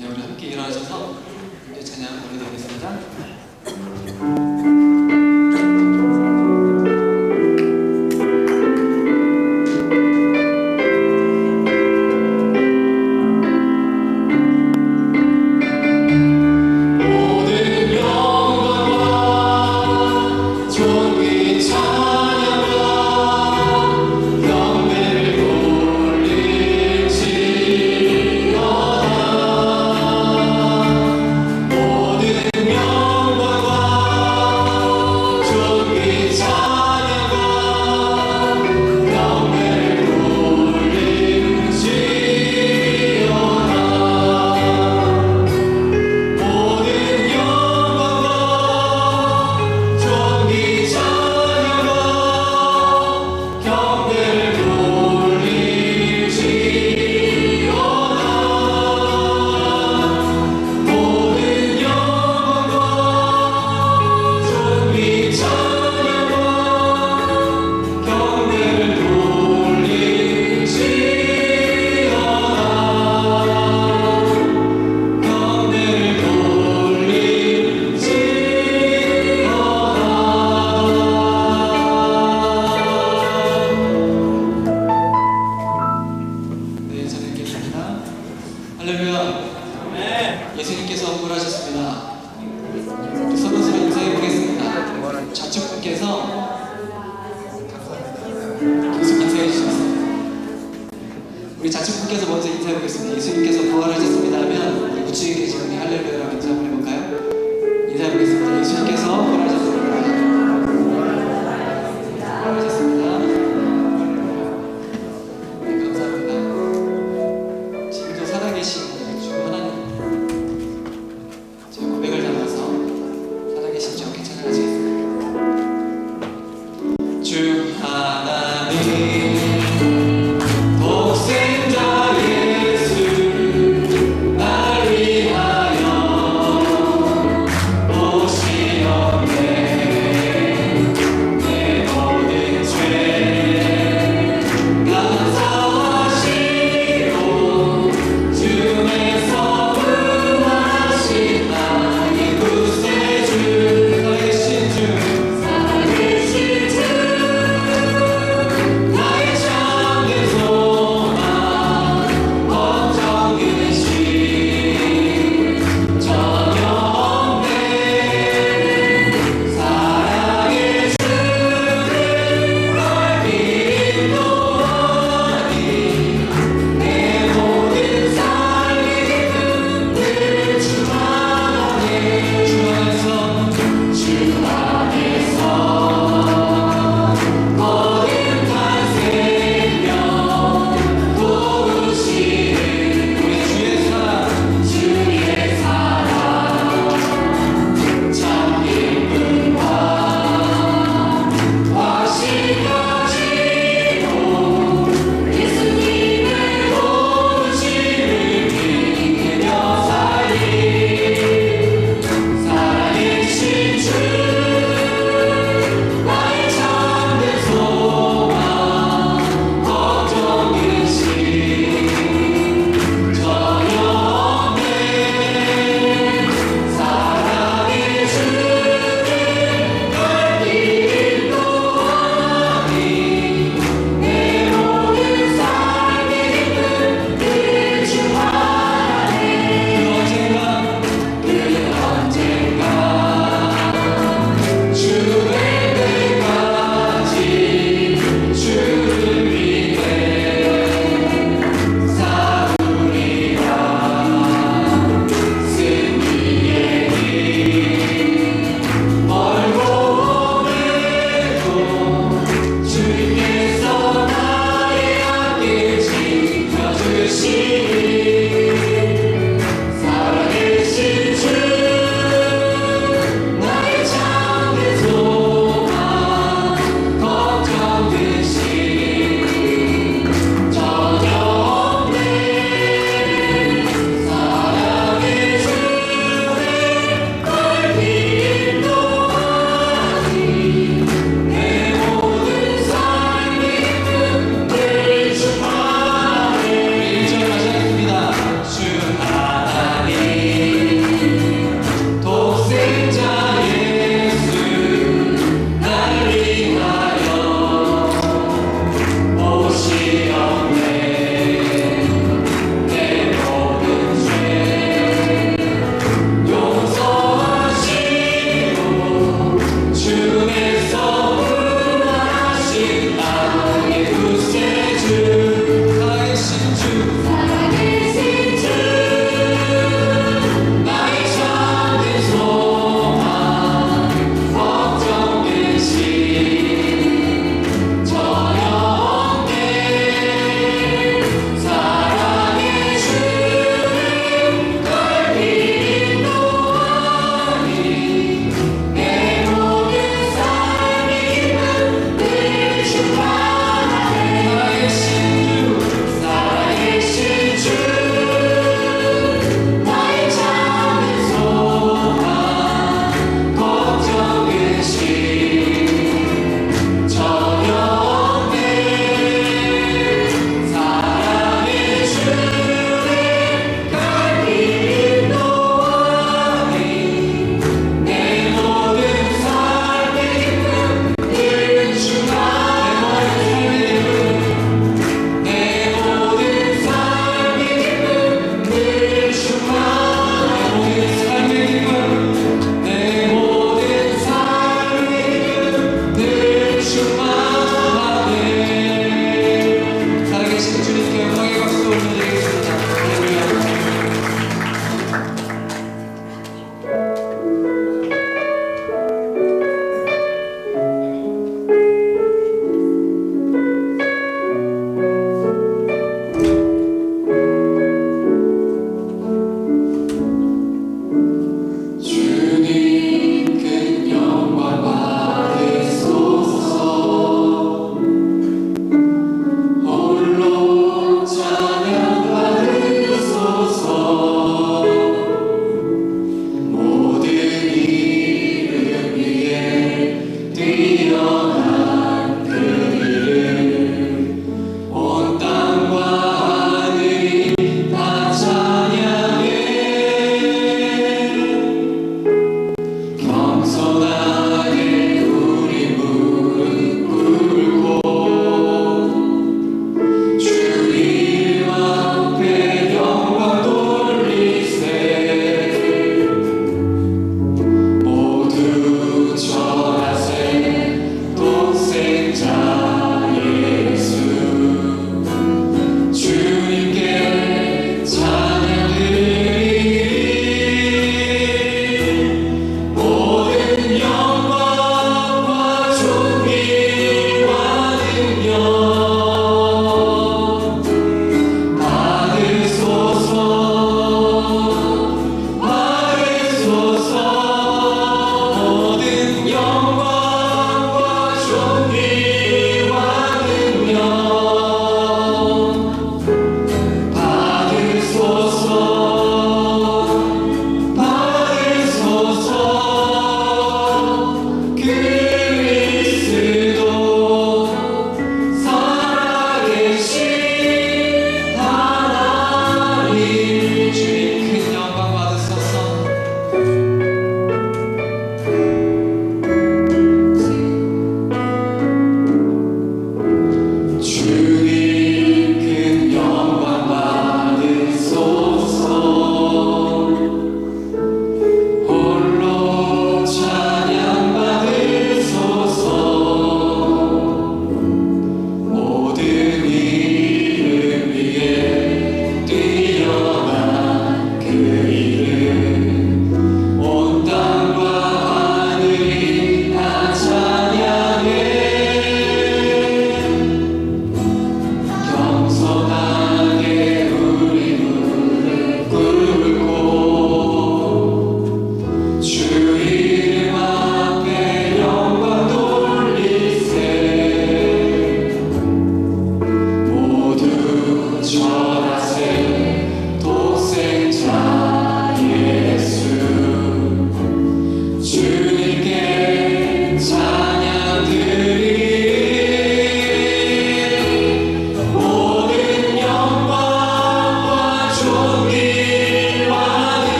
네, 우리 함께 일어나셔서 이제 찬양 올려드리겠습니다. 할렐루야. 예수님께서 부활하셨습니다. 서로 서로 인사해 보겠습니다. 좌측분께서 계속 인사해 주셨어요. 우리 좌측분께서 먼저 인사해 보겠습니다. 예수님께서 부활하셨습니다 하면 우리 우측에 계신 우리 할렐루야라고 인사 한번 해볼까요? 인사해 보겠습니다. 예수님께서 부활하셨습니다. 부활하셨습니다. 네, 감사합니다. 지금도 살아계신 주 하나님, 제 고백을 담아서 살아계신 주 함께 찬양하시겠습니다. 주 하나님, 독생자 예수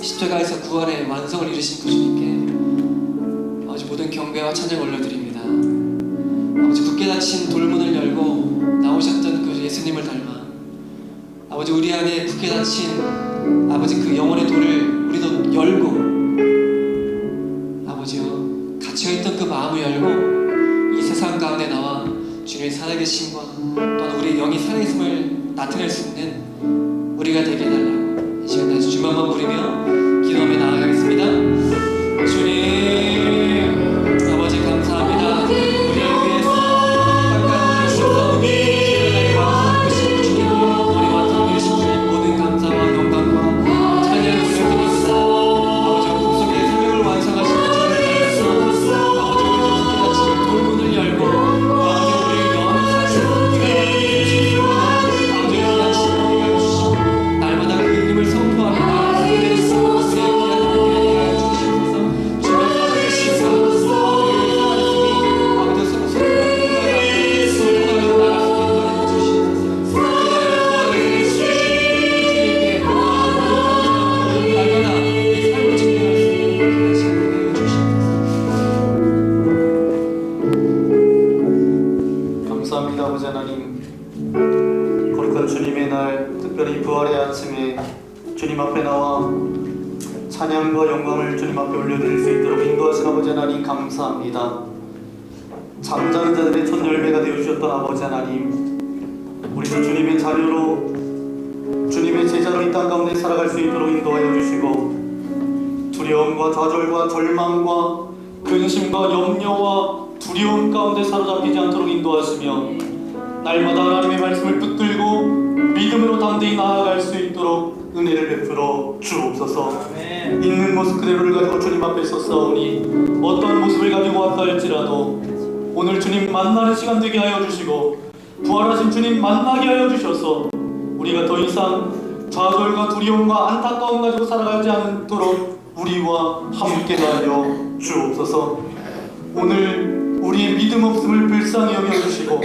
십자가에서 구원의 완성을 이루신 그 주님께 아버지 모든 경배와 찬양 올려드립니다. 아버지 굳게 닫힌 돌문을 열고 나오셨던 그 예수님을 닮아 아버지 우리 안에 굳게 닫힌 아버지 그 영혼의 돌을 우리도 열고 아버지요 갇혀있던 그 마음을 열고 이 세상 가운데 나와 주님의 살아계심과 또한 우리의 영이 살아있음을 나타낼 수 있는 우리가 되게 해달라고 이 시간 다시 주님 한번 부르며 기도하며 나아가겠습니다. 주님 아버지 감사합니다. 우리를 위해서 땅까지 오셔서 십자가에 완성하신 주님 우리 완성하신 주님 모든 감사와 영광과 찬양을 올려드립니다. 아버지 우리 속에 생명을 완성하신 주님을 위해서 아버지 우리 속에 닫힌 돌문을 열고 아버지 우리의 영을 살리시고 아버지 귀한 시간을 해주시고 날마다 그 이름을 선포합니다. 감사합니다. 아버지 하나님, 거룩한 주님의 날, 특별히 부활의 아침에 주님 앞에 나와 찬양과 영광을 주님 앞에 올려드릴 수 있도록 인도하신 아버지 하나님 감사합니다. 잠자는 자들의 첫 열매가 되어주셨던 아버지 하나님, 우리도 주님의 자녀로 주님의 제자로 이 땅 가운데 살아갈 수 있도록 인도하여 주시고 두려움과 좌절과 절망과 근심과 염려와 두려움 가운데 사로잡히지 않도록 인도하시며 날마다 하나님의 말씀을 붙들고 믿음으로 담대히 나아갈 수 있도록 은혜를 베풀어 주옵소서. 있는 모습 그대로를 가지고 주님 앞에 섰사오니 어떤 모습을 가지고 왔다 할지라도 오늘 주님 만나는 시간 되게 하여 주시고 부활하신 주님 만나게 하여 주셔서 우리가 더 이상 좌절과 두려움과 안타까움 가지고 살아가지 않도록 우리와 함께 하여 주옵소서. 오늘 우리의 믿음 없음을 불쌍히 여겨주시고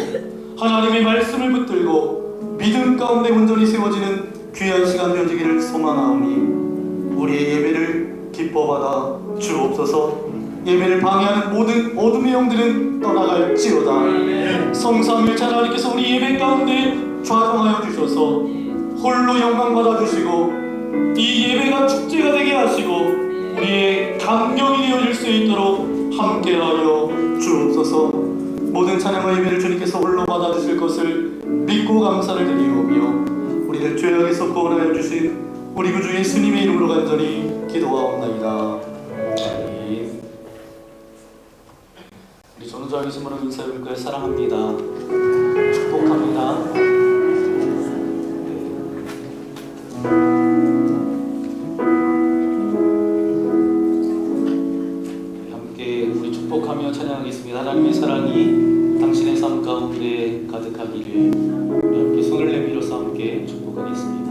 하나님의 말씀을 붙들고 믿음 가운데 온전히 세워지는 귀한 시간 되어지기를 소망하오니 우리의 예배를 기뻐받아 주옵소서. 예배를 방해하는 모든 어둠의 영들은 떠나갈지어다. 성삼일체 하나님께서 우리 예배 가운데 좌정하여 주셔서 홀로 영광 받아주시고 이 예배가 축제가 되게 하시고 우리의 감격이 되어질 수 있도록 함께하여 주옵소서. 모든 찬양과 예배를 주님께서 홀로 받아주실 것을 믿고 감사를 드리오며 우리를 죄악에서 구원하여 주시옵소서. 주신 우리 구주 예수님의 이름으로 간절히 기도하옵나이다. 아멘. 우리 전우자 예수님으로 인사해 볼 거예요. 사랑합니다. 축복합니다. 함께 우리 축복하며 찬양하겠습니다. 하나님의 사랑이 당신의 삶 가운데 가득하기를 우리 함께 손을 내밀어서 함께 축복하겠습니다.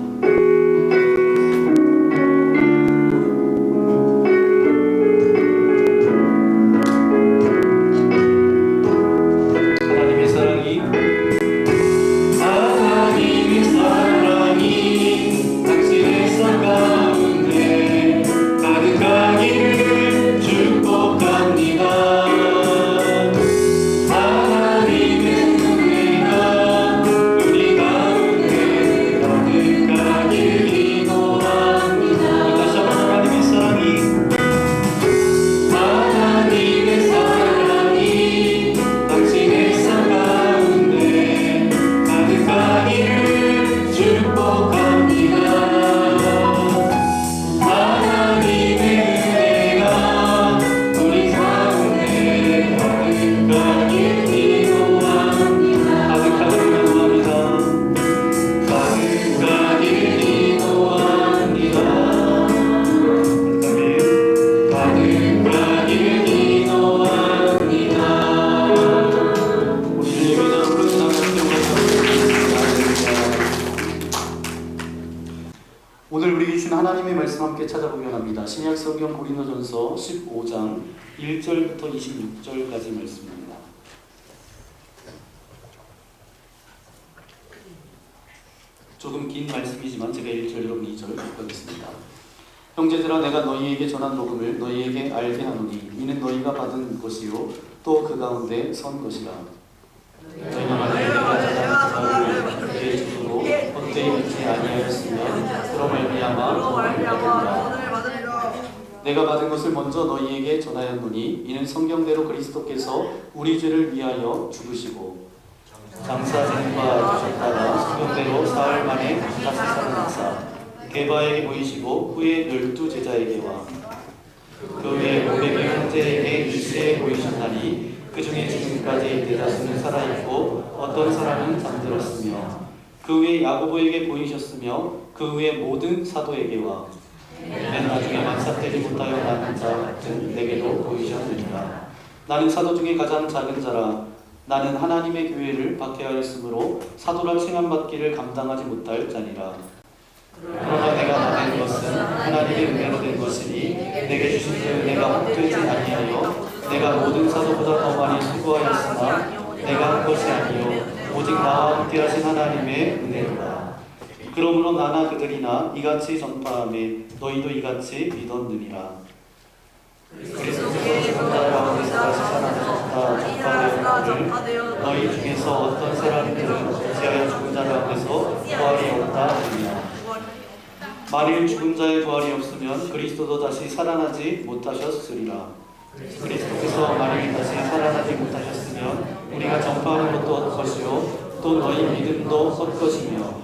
오늘 우리에게 주신 하나님의 말씀 함께 찾아보려 합니다. 신약 성경 고린도전서 15장 1절부터 26절까지 말씀입니다. 조금 긴 말씀이지만 제가 1절 여러분 2절 읽겠습니다. 형제들아 내가 너희에게 전한 복음을 너희에게 알게 하노니 이는 너희가 받은 것이요 또 그 가운데 선 것이라. 너희가 만일 내가 전한 그에게 주고 헛되이 믿지 아니하였으면 그로 말미암아 너를 받으리라. 내가 받은 것을 먼저 너희에게 전하였노니 이는 성경대로 그리스도께서 우리 죄를 위하여 죽으시고 장사 지는바 주셨다가 성경대로 사흘 만에 다시 살아나사 게바에게 보이시고 후에 12 제자에게와 그 후에 500여 형제에게 일시에 보이셨나니 그 중에 지금까지 대다수는 살아있고 어떤 사람은 잠들었으며 그 후에 야고보에게 보이셨으며 그 후에 모든 사도에게와 맨 나중에 만삭되지 못하여 남은 자 같은 내게도 보이셨느니라. 나는 사도 중에 가장 작은 자라. 나는 하나님의 교회를 박해하였으므로 사도라 칭함받기를 감당하지 못할 자니라. 그러나 내가 다 된 것은 하나님의 은혜로 된 것이니 내게 주신 그 은혜가 헛되지 아니하여 내가 모든 사도보다 더 많이 수고하였으나 내가 한 것이 아니요 오직 나와 함께하신 하나님의 은혜로라. 그러므로 나나 그들이나 이같이 전파하매 너희도 이같이 믿었느니라. 그리스도께서 죽은 자 가운데서 다시 살아나셨다 전파되었거늘 너희 중에서 어떤 사람들은 어찌하여 죽은 자 가운데서 부활이 없다 하느냐. 만일 죽은 자의 부활이 없으면 그리스도도 다시 살아나지 못하셨으리라. 그리스도께서 만일 다시 살아나지 못하셨으면 우리가 전파하는 것도 헛것이요 또 너희 믿음도 헛것이며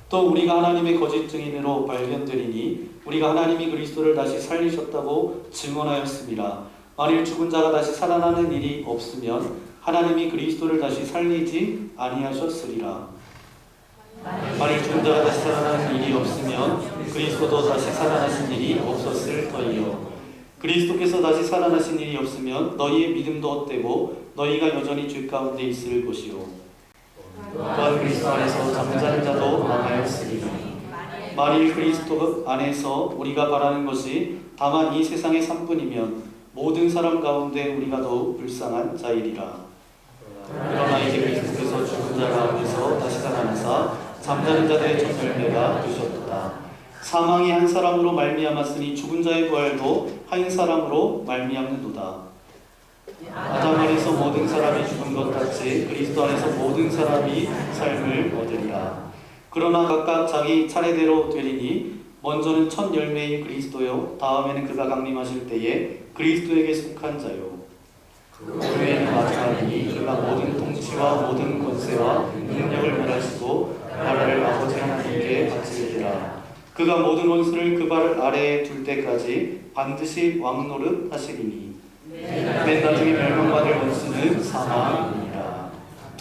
또 우리가 하나님의 거짓 증인으로 발견되리니 우리가 하나님이 그리스도를 다시 살리셨다고 증언하였습니다. 만일 죽은 자가 다시 살아나는 일이 없으면 하나님이 그리스도를 다시 살리지 아니하셨으리라. 만일 죽은 자가 다시 살아나는 일이 없으면 그리스도도 다시 살아나신 일이 없었을 터이요. 그리스도께서 다시 살아나신 일이 없으면 너희의 믿음도 헛되고 너희가 여전히 죄 가운데 있을 것이요. 또한 그리스도 안에서 잠자는 자도 많아였으리니 만일 그리스도 안에서 우리가 바라는 것이 다만 이 세상의 삶뿐이면 모든 사람 가운데 우리가 더욱 불쌍한 자이리라. 그러나 이제 그리스도께서 죽은 자 가운데서 다시 살아나사 잠자는 자들의 첫 열매가 되셨도다. 사망이 한 사람으로 말미암았으니 죽은 자의 부활도 한 사람으로 말미암는도다. 아담 안에서 모든 사람이 죽은 것 같이 그리스도 안에서 모든 사람이 삶을 얻으리라. 그러나 각각 자기 차례대로 되리니 먼저는 첫 열매인 그리스도요 다음에는 그가 강림하실 때에 그리스도에게 속한 자요 그 후에는 마지막이니 그가 모든 통치와 모든 권세와 능력을 멸하시고 나라를 아버지 하나님께 바치리라. 그가 모든 원수를 그 발 아래에 둘 때까지 반드시 왕노릇 하시리니 맨 나중에 멸망받을 원수는 사망이니라.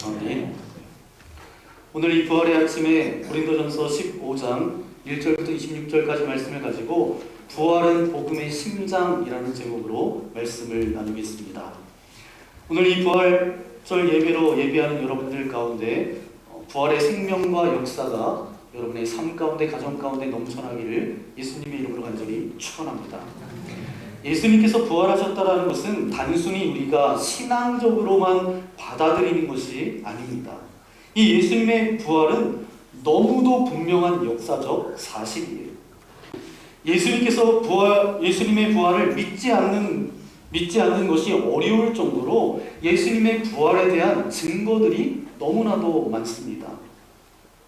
아멘. 오늘 이 부활의 아침에 고린도전서 15장 1절부터 26절까지 말씀을 가지고 부활은 복음의 심장이라는 제목으로 말씀을 나누겠습니다. 오늘 이 부활절 예배로 예배하는 여러분들 가운데 부활의 생명과 역사가 여러분의 삶 가운데, 가정 가운데 넘쳐나기를 예수님의 이름으로 간절히 축원합니다. 예수님께서 부활하셨다는 것은 단순히 우리가 신앙적으로만 받아들이는 것이 아닙니다. 이 예수님의 부활은 너무도 분명한 역사적 사실이에요. 예수님의 부활을 믿지 않는 것이 어려울 정도로 예수님의 부활에 대한 증거들이 너무나도 많습니다.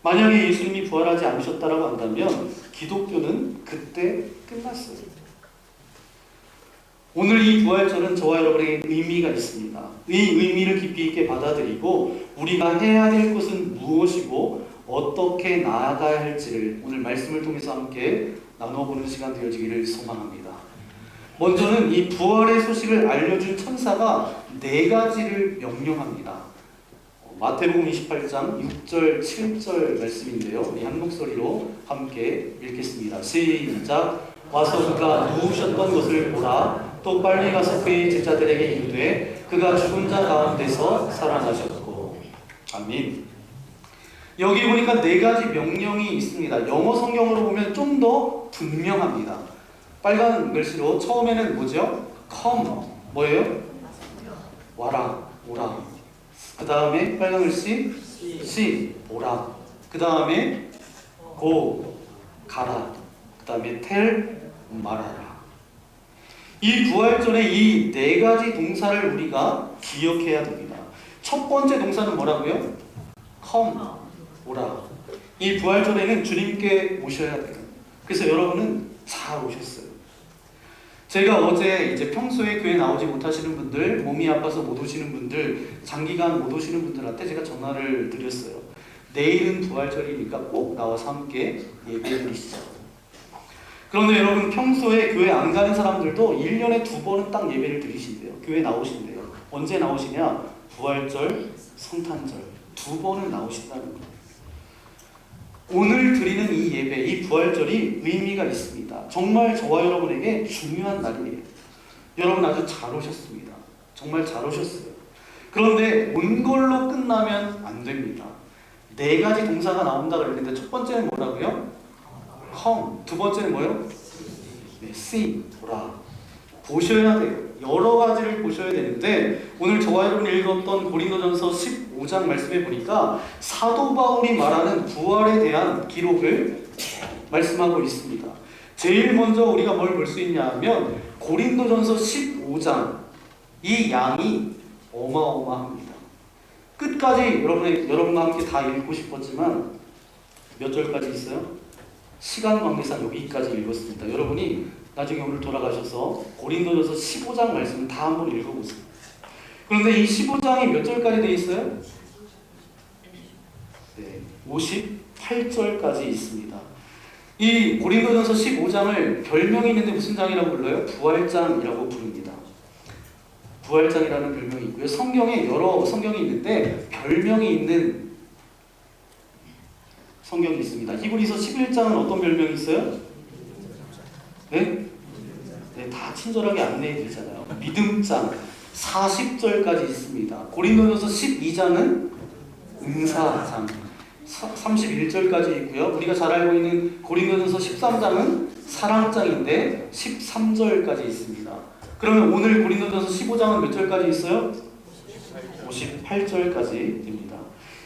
만약에 예수님이 부활하지 않으셨다라고 한다면 기독교는 그때 끝났어요. 오늘 이 부활절은 저와 여러분에게 의미가 있습니다. 이 의미를 깊이 있게 받아들이고 우리가 해야 될 것은 무엇이고 어떻게 나아가야 할지를 오늘 말씀을 통해서 함께 나눠보는 시간 되어지기를 소망합니다. 먼저는 이 부활의 소식을 알려준 천사가 4가지를 명령합니다. 마태복음 28장 6절 7절 말씀인데요. 우리 한 목소리로 함께 읽겠습니다. 시작. 와서 그가 누우셨던 것을 보라. 또 빨리 가서 그의 제자들에게 이르되 그가 죽은 자 가운데서 살아나셨고. 아멘. 여기 보니까 4가지 명령이 있습니다. 영어 성경으로 보면 좀 더 분명합니다. 빨간 글씨로 처음에는 뭐죠? come. 뭐예요? 와라, 오라. 그 다음에 빨간 글씨 see, 보라. 그 다음에 go, 가라. 그 다음에 tell, 말하라. 이 부활절에 이 4가지 동사를 우리가 기억해야 됩니다. 첫 번째 동사는 뭐라고요? come, 오라. 이 부활절에는 주님께 오셔야 돼요. 그래서 여러분은 잘 오셨어요. 제가 어제 이제 평소에 교회 나오지 못하시는 분들, 몸이 아파서 못 오시는 분들, 장기간 못 오시는 분들한테 제가 전화를 드렸어요. 내일은 부활절이니까 꼭 나와서 함께 예배해 드리시죠. 그런데 여러분 평소에 교회 안 가는 사람들도 1년에 2번은 딱 예배를 드리신대요. 교회 나오신대요. 언제 나오시냐? 부활절, 성탄절 2번은 나오신다는 거예요. 오늘 드리는 이 예배, 이 부활절이 의미가 있습니다. 정말 저와 여러분에게 중요한 날이에요. 여러분 아주 잘 오셨습니다. 정말 잘 오셨어요. 그런데 온 걸로 끝나면 안 됩니다. 4가지 동사가 나온다 그랬는데 첫 번째는 뭐라고요? come. 두 번째는 뭐예요? 네, see, 보라. 보셔야 돼요. 여러 가지를 보셔야 되는데 오늘 저와 여러분이 읽었던 고린도전서 15장 말씀해 보니까 사도 바울이 말하는 부활에 대한 기록을 말씀하고 있습니다. 제일 먼저 우리가 뭘 볼 수 있냐 하면 고린도전서 15장 이 양이 어마어마합니다. 끝까지 여러분과 함께 다 읽고 싶었지만 몇 절까지 있어요? 시간 관계상 여기까지 읽었습니다. 여러분이 나중에 오늘 돌아가셔서 고린도전서 15장 말씀을 다 한번 읽어보세요. 그런데 이 15장이 몇 절까지 되어 있어요? 네, 58절까지 있습니다. 이 고린도전서 15장을 별명이 있는데 무슨 장이라고 불러요? 부활장이라고 부릅니다. 부활장이라는 별명이 있고요. 성경에 여러 성경이 있는데 별명이 있는 성경이 있습니다. 히브리서 11장은 어떤 별명이 있어요? 네? 네, 다 친절하게 안내해 드리잖아요. 믿음장 40절까지 있습니다. 고린도전서 12장은 은사장 31절까지 있고요. 우리가 잘 알고 있는 고린도전서 13장은 사랑장인데 13절까지 있습니다. 그러면 오늘 고린도전서 15장은 몇 절까지 있어요? 58절까지 됩니다.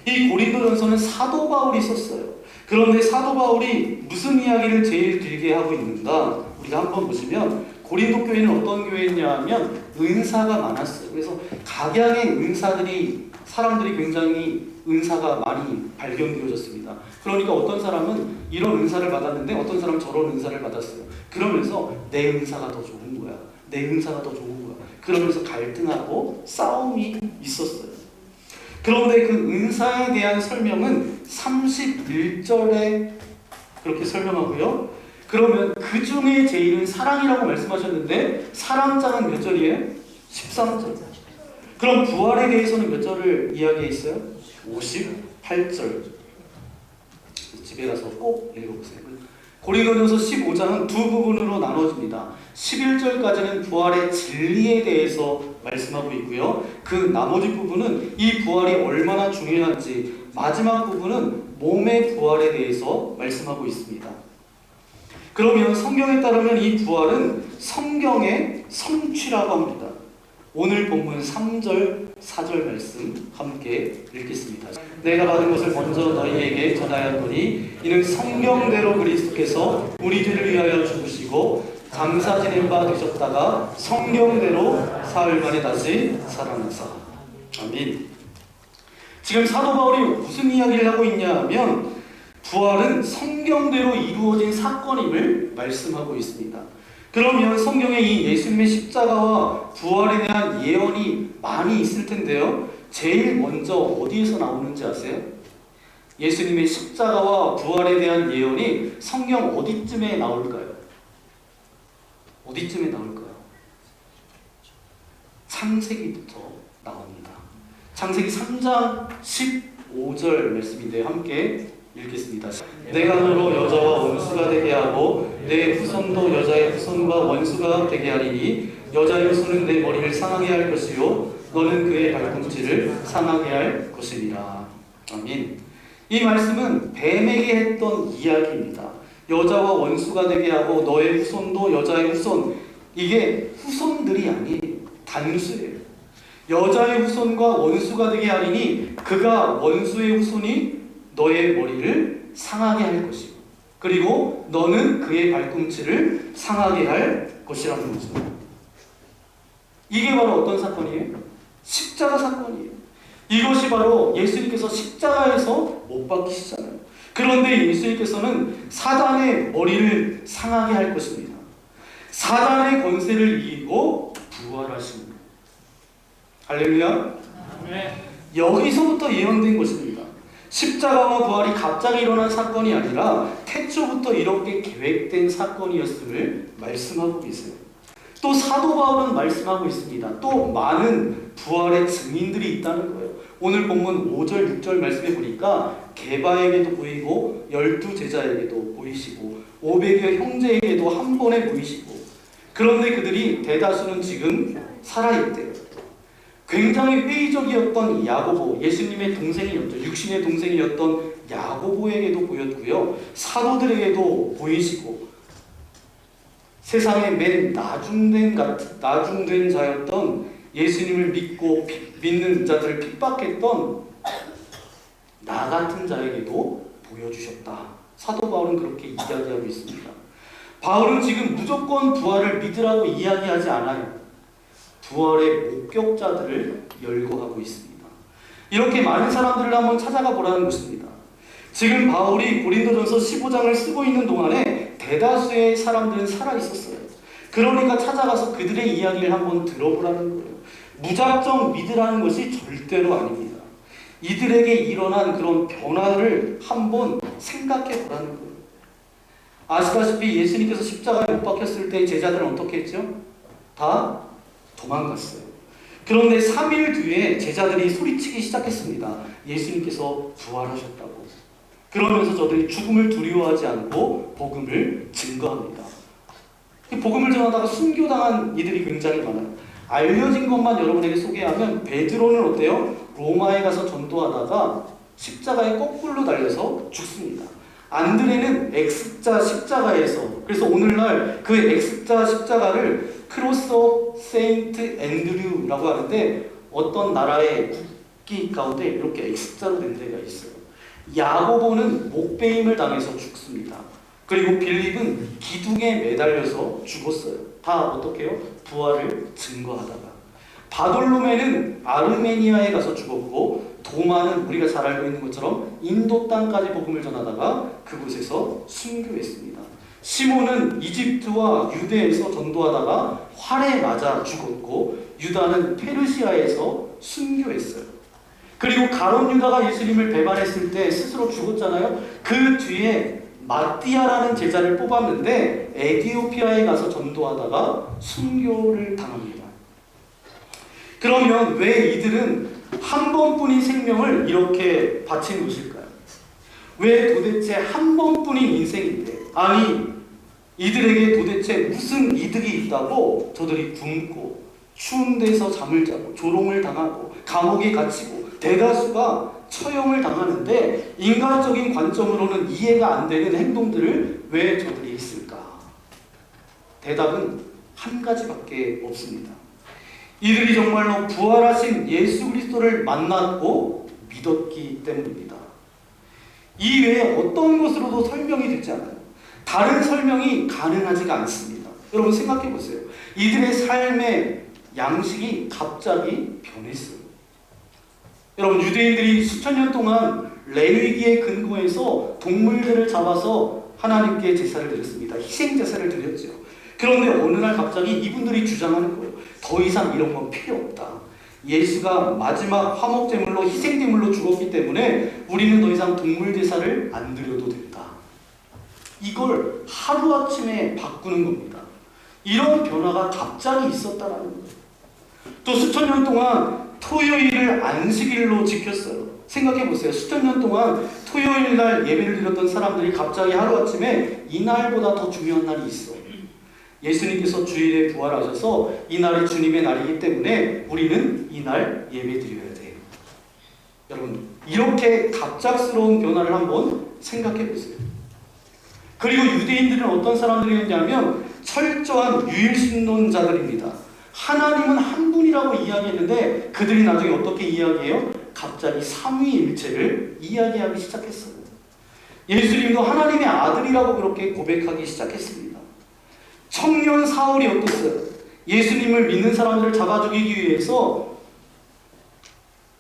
이 고린도전서는 사도 바울이 썼어요. 그런데 사도 바울이 무슨 이야기를 제일 길게 하고 있는가? 우리가 한번 보시면 고린도 교회는 어떤 교회였냐 하면 은사가 많았어요. 그래서 각양의 은사들이 사람들이 굉장히 은사가 많이 발견되어졌습니다. 그러니까 어떤 사람은 이런 은사를 받았는데 어떤 사람은 저런 은사를 받았어요. 그러면서 내 은사가 더 좋은 거야. 내 은사가 더 좋은 거야. 그러면서 갈등하고 싸움이 있었어요. 그런데 그 은사에 대한 설명은 31절에 그렇게 설명하고요. 그러면 그 중에 제일은 사랑이라고 말씀하셨는데 사랑장은 몇 절이에요? 13절. 그럼 부활에 대해서는 몇 절을 이야기했어요? 58절. 집에 가서 꼭 읽어보세요. 고린도전서 15장은 두 부분으로 나눠집니다. 11절까지는 부활의 진리에 대해서 말씀하고 있고요. 그 나머지 부분은 이 부활이 얼마나 중요한지, 마지막 부분은 몸의 부활에 대해서 말씀하고 있습니다. 그러면 성경에 따르면 이 부활은 성경의 성취라고 합니다. 오늘 본문 3절, 4절 말씀 함께 읽겠습니다. 내가 받은 것을 먼저 너희에게 전하였노니 이는 성경대로 그리스도께서 우리 죄를 위하여 죽으시고 감사 지낸 바 되셨다가 성경대로 사흘 만에 다시 살아나사. 아멘. 지금 사도 바울이 무슨 이야기를 하고 있냐 하면 부활은 성경대로 이루어진 사건임을 말씀하고 있습니다. 그러면 성경에 이 예수님의 십자가와 부활에 대한 예언이 많이 있을 텐데요. 제일 먼저 어디에서 나오는지 아세요? 예수님의 십자가와 부활에 대한 예언이 성경 어디쯤에 나올까요? 어디쯤에 나올까요? 창세기부터 나옵니다. 창세기 3장 15절 말씀인데 함께 읽겠습니다. 내가 너로 여자와 원수가 되게 하고 내 후손도 여자의 후손과 원수가 되게 하리니 여자의 후손은 내 머리를 상하게 할 것이요 너는 그의 발꿈치를 상하게 할 것이니라. 아멘. 이 말씀은 뱀에게 했던 이야기입니다. 여자와 원수가 되게 하고 너의 후손도 여자의 후손. 이게 후손들이 아니에요. 단수예요. 여자의 후손과 원수가 되게 하리니 그가 원수의 후손이 너의 머리를 상하게 할 것이고 그리고 너는 그의 발꿈치를 상하게 할 것이라는 거죠. 이게 바로 어떤 사건이에요? 십자가 사건이에요. 이것이 바로 예수님께서 십자가에서 못 박히시잖아요. 그런데 예수님께서는 사단의 머리를 상하게 할 것입니다. 사단의 권세를 이기고 부활하십니다. 할렐루야. 여기서부터 예언된 것입니다. 십자가와 부활이 갑자기 일어난 사건이 아니라 태초부터 이렇게 계획된 사건이었음을 말씀하고 계세요. 또 사도 바울은 말씀하고 있습니다. 또 많은 부활의 증인들이 있다는 거예요. 오늘 본문 5절, 6절 말씀해 보니까 게바에게도 보이고 12제자에게도 보이시고 500여 형제에게도 한 번에 보이시고 그런데 그들이 대다수는 지금 살아있대요. 굉장히 회의적이었던 야고보, 예수님의 동생이었죠. 육신의 동생이었던 야고보에게도 보였고요. 사도들에게도 보이시고 세상에 맨 나중된 자였던 예수님을 믿는 자들을 핍박했던 나 같은 자에게도 보여주셨다. 사도 바울은 그렇게 이야기하고 있습니다. 바울은 지금 무조건 부활을 믿으라고 이야기하지 않아요. 부활의 목격자들을 열거하고 있습니다. 이렇게 많은 사람들을 한번 찾아가 보라는 것입니다. 지금 바울이 고린도전서 15장을 쓰고 있는 동안에 대다수의 사람들은 살아있었어요. 그러니까 찾아가서 그들의 이야기를 한번 들어보라는 거예요. 무작정 믿으라는 것이 절대로 아닙니다. 이들에게 일어난 그런 변화를 한번 생각해 보라는 거예요. 아시다시피 예수님께서 십자가에 못 박혔을 때 제자들은 어떻게 했죠? 다 도망갔어요. 그런데 3일 뒤에 제자들이 소리치기 시작했습니다. 예수님께서 부활하셨다고. 그러면서 저들이 죽음을 두려워하지 않고 복음을 증거합니다. 복음을 전하다가 순교당한 이들이 굉장히 많아요. 알려진 것만 여러분에게 소개하면 베드로는 어때요? 로마에 가서 전도하다가 십자가에 거꾸로 달려서 죽습니다. 안드레는 X자 십자가에서, 그래서 오늘날 그 X자 십자가를 크로스 오브 세인트 앤드류라고 하는데 어떤 나라의 국기 가운데 이렇게 X자로 된 데가 있어요. 야고보는 목베임을 당해서 죽습니다. 그리고 빌립은 기둥에 매달려서 죽었어요. 다 어떻게 해요? 부활을 증거하다가. 바돌로메는 아르메니아에 가서 죽었고, 도마는 우리가 잘 알고 있는 것처럼 인도 땅까지 복음을 전하다가 그곳에서 순교했습니다. 시몬은 이집트와 유대에서 전도하다가 활에 맞아 죽었고, 유다는 페르시아에서 순교했어요. 그리고 가룟 유다가 예수님을 배반했을 때 스스로 죽었잖아요. 그 뒤에 마띠아라는 제자를 뽑았는데 에티오피아에 가서 전도하다가 순교를 당합니다. 그러면 왜 이들은 한 번뿐인 생명을 이렇게 바친 것일까요? 왜 도대체 한 번뿐인 인생인데, 아니 이들에게 도대체 무슨 이득이 있다고 저들이 굶고 추운 데서 잠을 자고 조롱을 당하고 감옥에 갇히고 대다수가 처형을 당하는데 인간적인 관점으로는 이해가 안 되는 행동들을 왜 저들이 했을까? 대답은 한 가지밖에 없습니다. 이들이 정말로 부활하신 예수 그리스도를 만났고 믿었기 때문입니다. 이 외에 어떤 것으로도 설명이 되지 않아요. 다른 설명이 가능하지가 않습니다. 여러분 생각해 보세요. 이들의 삶의 양식이 갑자기 변했어요. 여러분 유대인들이 수천 년 동안 레위기의 근거에서 동물들을 잡아서 하나님께 제사를 드렸습니다. 희생 제사를 드렸죠. 그런데 어느 날 갑자기 이분들이 주장하는 거예요. 더 이상 이런 건 필요 없다. 예수가 마지막 화목제물로 희생제물로 죽었기 때문에 우리는 더 이상 동물 제사를 안 드려도 된다. 이걸 하루아침에 바꾸는 겁니다. 이런 변화가 갑자기 있었다라는 거예요. 또 수천 년 동안 토요일을 안식일로 지켰어요. 생각해 보세요. 수천 년 동안 토요일 날 예배를 드렸던 사람들이 갑자기 하루아침에 이날보다 더 중요한 날이 있어. 예수님께서 주일에 부활하셔서 이날이 주님의 날이기 때문에 우리는 이날 예배 드려야 돼요. 여러분 이렇게 갑작스러운 변화를 한번 생각해 보세요. 그리고 유대인들은 어떤 사람들이었냐면 철저한 유일신론자들입니다. 하나님은 한 분이라고 이야기했는데 그들이 나중에 어떻게 이야기해요? 갑자기 삼위일체를 이야기하기 시작했어요. 예수님도 하나님의 아들이라고 그렇게 고백하기 시작했습니다. 청년 사울이 어땠어요? 예수님을 믿는 사람들을 잡아 죽이기 위해서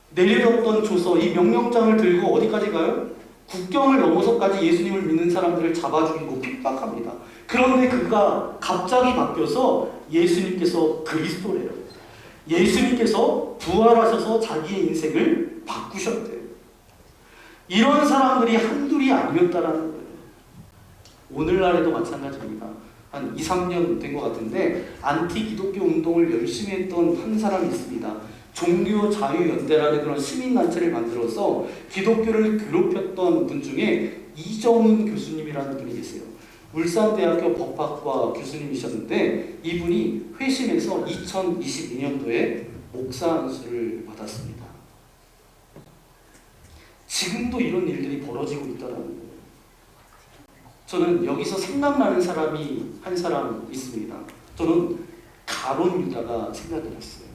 내려졌던 조서, 이 명령장을 들고 어디까지 가요? 국경을 넘어서까지 예수님을 믿는 사람들을 잡아 죽이고 핍박합니다. 그런데 그가 갑자기 바뀌어서 예수님께서 그리스도래요. 예수님께서 부활하셔서 자기의 인생을 바꾸셨대요. 이런 사람들이 한둘이 아니었다라는 거예요. 오늘날에도 마찬가지입니다. 한 2, 3년 된 것 같은데 안티 기독교 운동을 열심히 했던 한 사람이 있습니다. 종교자유연대라는 그런 시민단체를 만들어서 기독교를 괴롭혔던 분 중에 이정훈 교수님이라는 분이 계세요. 울산대학교 법학과 교수님이셨는데 이분이 회심해서 2022년도에 목사 안수를 받았습니다. 지금도 이런 일들이 벌어지고 있다는 거예요. 저는 여기서 생각나는 사람이 한 사람 있습니다. 저는 가론 유다가 생각이 났어요.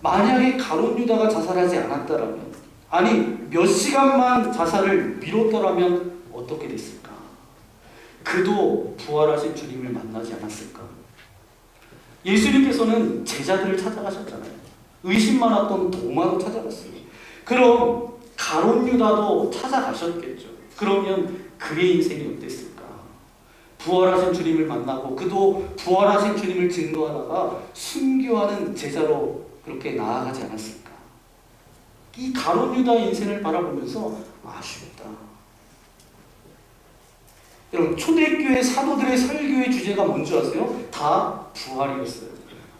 만약에 가론 유다가 자살하지 않았다라면, 아니 몇 시간만 자살을 미뤘더라면 어떻게 됐을까? 그도 부활하신 주님을 만나지 않았을까? 예수님께서는 제자들을 찾아가셨잖아요. 의심 많았던 도마도 찾아갔어요. 그럼 가론 유다도 찾아가셨겠죠. 그러면 그의 인생이 어땠을까? 부활하신 주님을 만나고 그도 부활하신 주님을 증거하다가 순교하는 제자로 그렇게 나아가지 않았을까? 이 가론 유다의 인생을 바라보면서 아쉽다. 여러분 초대교회 사도들의 설교의 주제가 뭔지 아세요? 다 부활이었어요.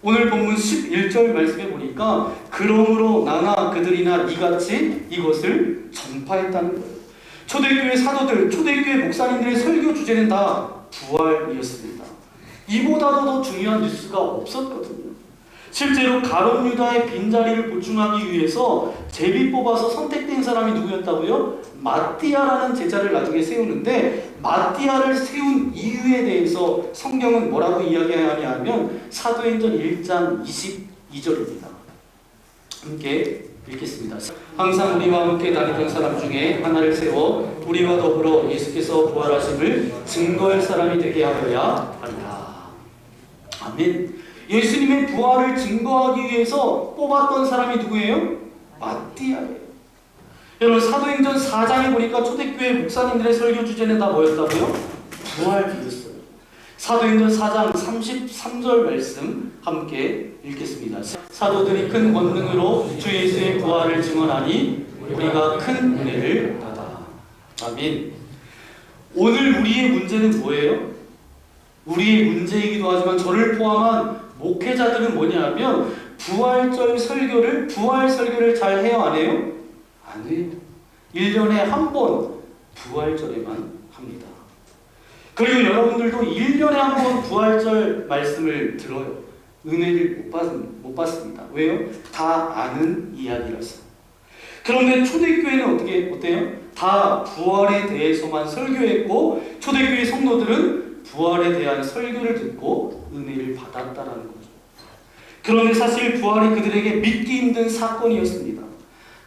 오늘 본문 11절 말씀에 보니까 그러므로 나나 그들이나 이같이 이것을 전파했다는 거예요. 초대교회 사도들, 초대교회 목사님들의 설교 주제는 다 부활이었습니다. 이보다도 더 중요한 뉴스가 없었거든요. 실제로 가론 유다의 빈자리를 보충하기 위해서 제비 뽑아서 선택된 사람이 누구였다고요? 마띠아라는 제자를 나중에 세우는데 마띠아를 세운 이유에 대해서 성경은 뭐라고 이야기하냐 하면 사도행전 1장 22절입니다. 함께 읽겠습니다. 항상 우리와 함께 다니던 사람 중에 하나를 세워 우리와 더불어 예수께서 부활하심을 증거할 사람이 되게 하여야 한다. 아멘. 예수님의 부활을 증거하기 위해서 뽑았던 사람이 누구예요? 마띠아예요. 여러분 사도행전 4장에 보니까 초대교회 목사님들의 설교 주제는 다 뭐였다고요? 부활이었어요. 사도행전 4장 33절 말씀 함께 읽겠습니다. 사도들이 큰 권능으로 주 예수의 부활을 증언하니 우리가 큰 은혜를 받아. 아멘. 오늘 우리의 문제는 뭐예요? 우리의 문제이기도 하지만 저를 포함한 목회자들은 뭐냐면 부활절 설교를 부활 설교를 잘 해요, 안 해요? 안 해요. 1년에 한 번 부활절에만 합니다. 그리고 여러분들도 1년에 한 번 부활절 말씀을 들어요. 은혜를 못 받습니다. 왜요? 다 아는 이야기라서. 그런데 초대교회는 어때요? 다 부활에 대해서만 설교했고 초대교회 성도들은 부활에 대한 설교를 듣고 은혜를 받았다라는 거죠. 그런데 사실 부활이 그들에게 믿기 힘든 사건이었습니다.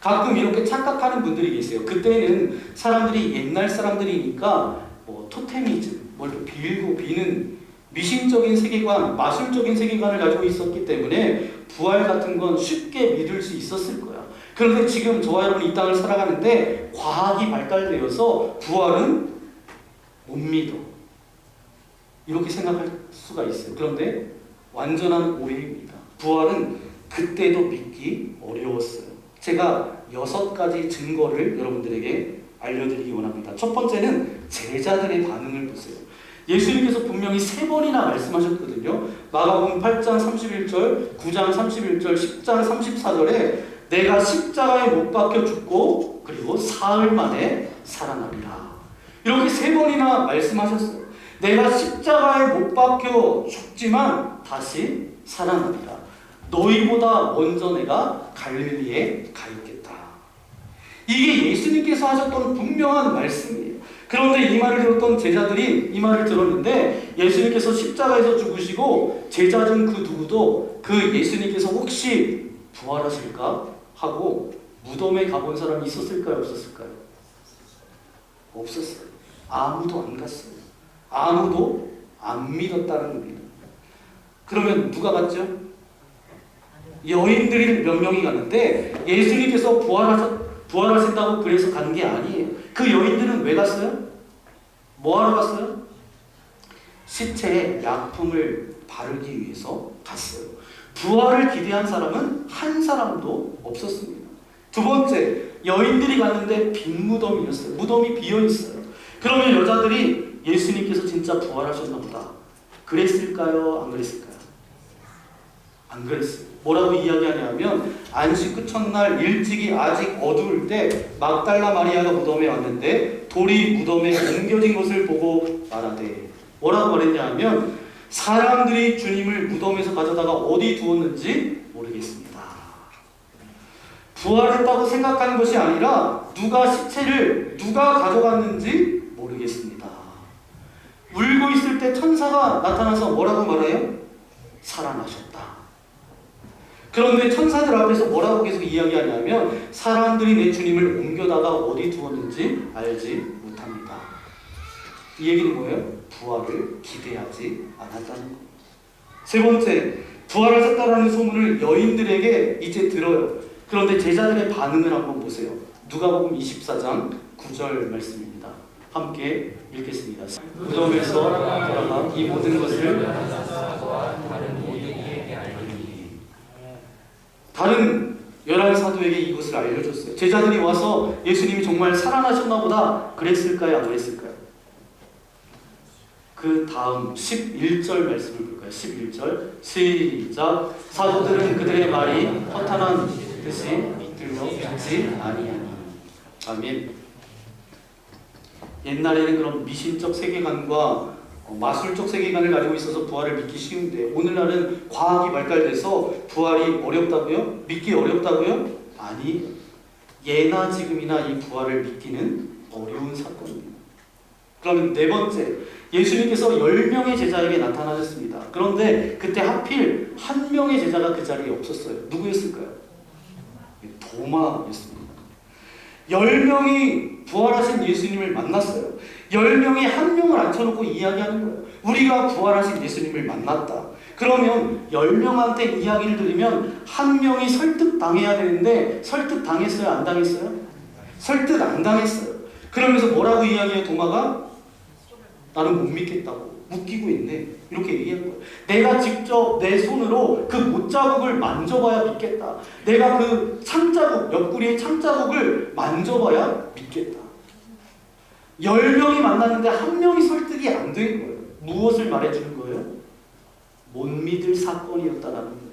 가끔 이렇게 착각하는 분들이 계세요. 그때는 사람들이 옛날 사람들이니까 토테미즘, 뭘 빌고 비는 미신적인 세계관, 마술적인 세계관을 가지고 있었기 때문에 부활 같은 건 쉽게 믿을 수 있었을 거야. 그런데 지금 저와 여러분이 이 땅을 살아가는데 과학이 발달되어서 부활은 못 믿어. 이렇게 생각할 수가 있어요. 그런데 완전한 오해입니다. 부활은 그때도 믿기 어려웠어요. 제가 6가지 증거를 여러분들에게 알려드리기 원합니다. 첫 번째는 제자들의 반응을 보세요. 예수님께서 분명히 3번이나 말씀하셨거든요. 마가복음 8장 31절, 9장 31절, 10장 34절에 내가 십자가에 못 박혀 죽고 그리고 사흘 만에 살아나리라. 이렇게 3번이나 말씀하셨어요. 내가 십자가에 못 박혀 죽지만 다시 살아나리라. 너희보다 먼저 내가 갈릴리에 가 있겠다. 이게 예수님께서 하셨던 분명한 말씀이에요. 그런데 이 말을 들었던 제자들이 이 말을 들었는데 예수님께서 십자가에서 죽으시고 제자 중 그 누구도 그 예수님께서 혹시 부활하실까 하고 무덤에 가본 사람이 있었을까요? 없었을까요? 없었어요. 아무도 안 갔어요. 아무도 안 믿었다는 겁니다. 그러면 누가 갔죠? 여인들이 몇 명이 갔는데 예수님께서 부활하신다고 그래서 간 게 아니에요. 그 여인들은 왜 갔어요? 뭐하러 갔어요? 시체에 약품을 바르기 위해서 갔어요. 부활을 기대한 사람은 한 사람도 없었습니다. 두 번째, 여인들이 갔는데 빈 무덤이었어요. 무덤이 비어있어요. 그러면 여자들이 예수님께서 진짜 부활하셨나 보다. 그랬을까요? 안 그랬을까요? 안 그랬어요. 뭐라고 이야기하냐면 안식 그 첫날 일찍이 아직 어두울 때 막달라 마리아가 무덤에 왔는데 돌이 무덤에 옮겨진 것을 보고 말하되 뭐라고 말했냐면 사람들이 주님을 무덤에서 가져다가 어디 두었는지 모르겠습니다. 부활했다고 생각하는 것이 아니라 시체를 누가 가져갔는지 모르겠습니다. 울고 있을 때 천사가 나타나서 뭐라고 말해요? 살아나셨다. 그런데 천사들 앞에서 뭐라고 계속 이야기하냐면 사람들이 내 주님을 옮겨다가 어디 두었는지 알지 못합니다. 이 얘기는 뭐예요? 부활을 기대하지 않았다는 겁니다. 세 번째, 부활하셨다라는 소문을 여인들에게 이제 들어요. 그런데 제자들의 반응을 한번 보세요. 누가복음 24장 9절 말씀입니다. 함께 읽겠습니다. 무덤에서 돌아가 이 모든 것을 다른 11사도에게 이것을 알려줬어요. 제자들이 와서 예수님이 정말 살아나셨나 보다 그랬을까요? 안 그랬을까요? 그 다음 11절 말씀을 볼까요? 11절 시작. 사도들은 그들의 말이 허탄한 듯이 들려 믿지 아니하니. 아멘. 옛날에는 그런 미신적 세계관과 마술적 세계관을 가지고 있어서 부활을 믿기 쉬운데 오늘날은 과학이 발달돼서 부활이 어렵다고요? 믿기 어렵다고요? 아니, 예나 지금이나 이 부활을 믿기는 어려운 사건입니다. 그럼 네 번째, 예수님께서 10명의 제자에게 나타나셨습니다. 그런데 그때 하필 한 명의 제자가 그 자리에 없었어요. 누구였을까요? 도마였습니다. 10명이 부활하신 예수님을 만났어요. 10명이 한 명을 앉혀놓고 이야기하는 거예요. 우리가 부활하신 예수님을 만났다. 그러면 10명한테 이야기를 들으면 한 명이 설득당해야 되는데 설득당했어요? 안 당했어요? 설득 안 당했어요. 그러면서 뭐라고 이야기해요? 도마가? 나는 못 믿겠다고 웃기고 있네. 이렇게 얘기한 거예요. 내가 직접 내 손으로 그 못자국을 만져봐야 믿겠다. 내가 그 창자국, 옆구리의 창자국을 만져봐야 믿겠다. 10명이 만났는데 한 명이 설득이 안 된 거예요. 무엇을 말해주는 거예요? 못 믿을 사건이었다라는 거예요.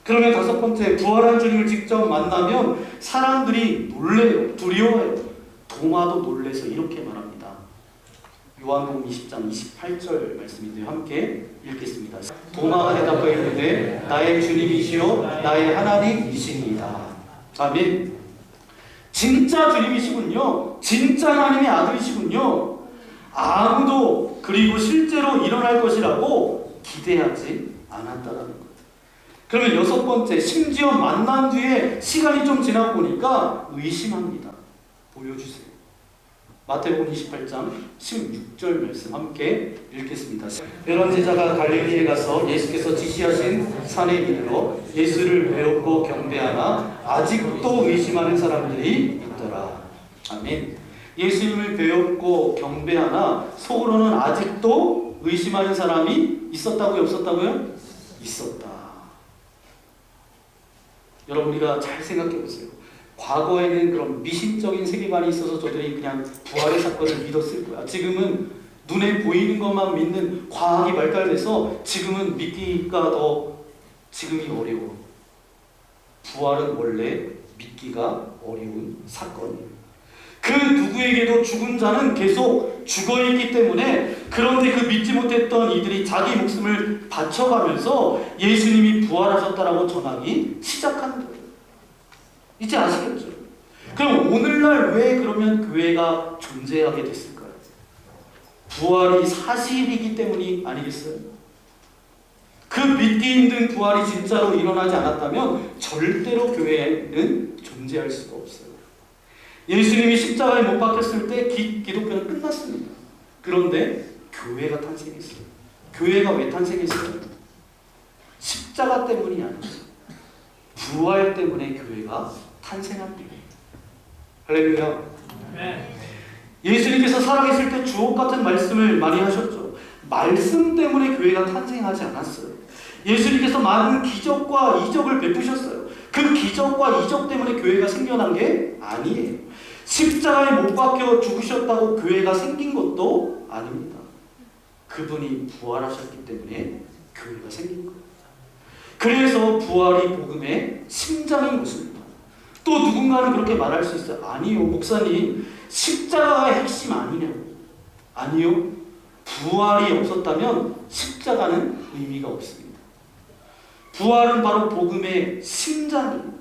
그러면 다섯 번째, 부활한 주님을 직접 만나면 사람들이 놀래요. 두려워해요. 도마도 놀래서 이렇게 말합니다. 요한복음 20장 28절 말씀인데요. 함께 읽겠습니다. 도마가 대답하여 이르되 나의 주님이시요 나의 하나님이시니이다. 아멘. 진짜 주님이시군요. 진짜 하나님의 아들이시군요. 아무도 그리고 실제로 일어날 것이라고 기대하지 않았다라는 것. 그러면 여섯 번째, 심지어 만난 뒤에 시간이 좀 지나고 보니까 의심합니다. 보여주세요. 마태복음 28장 16절 말씀 함께 읽겠습니다. 열한 제자가 갈릴리에 가서 예수께서 지시하신 산에 이르러 예수를 배웠고 경배하나 아직도 의심하는 사람들이 있더라. 아멘. 예수님을 배웠고 경배하나 속으로는 아직도 의심하는 사람이 있었다고요? 없었다고요? 있었다. 여러분, 우리가 잘 생각해 보세요. 과거에는 그런 미신적인 세계관이 있어서 저들이 그냥 부활의 사건을 믿었을 거야. 지금은 눈에 보이는 것만 믿는 과학이 발달돼서 지금은 믿기가 더 지금이 어려워. 부활은 원래 믿기가 어려운 사건이에요. 그 누구에게도 죽은 자는 계속 죽어있기 때문에, 그런데 그 믿지 못했던 이들이 자기 목숨을 바쳐가면서 예수님이 부활하셨다라고 전하기 시작하는 거예요. 이제 아시겠죠? 그럼 오늘날 왜 그러면 교회가 존재하게 됐을까요? 부활이 사실이기 때문이 아니겠어요? 그 믿기 힘든 부활이 진짜로 일어나지 않았다면 절대로 교회는 존재할 수가 없어요. 예수님이 십자가에 못 박혔을 때 기독교는 끝났습니다. 그런데 교회가 탄생했어요. 교회가 왜 탄생했어요? 십자가 때문이 아니죠. 부활 때문에 교회가 탄생합니다. 할렐루야. 예수님께서 살아계실 때 주옥 같은 말씀을 많이 하셨죠. 말씀 때문에 교회가 탄생하지 않았어요. 예수님께서 많은 기적과 이적을 베푸셨어요. 그 기적과 이적 때문에 교회가 생겨난 게 아니에요. 십자가에 못 박혀 죽으셨다고 교회가 생긴 것도 아닙니다. 그분이 부활하셨기 때문에 교회가 생긴 거예요. 그래서 부활이 복음의 심장인 것입니다. 또 누군가는 그렇게 말할 수 있어요. 아니요, 목사님, 십자가가 핵심 아니냐고. 아니요, 부활이 없었다면 십자가는 의미가 없습니다. 부활은 바로 복음의 심장이에요.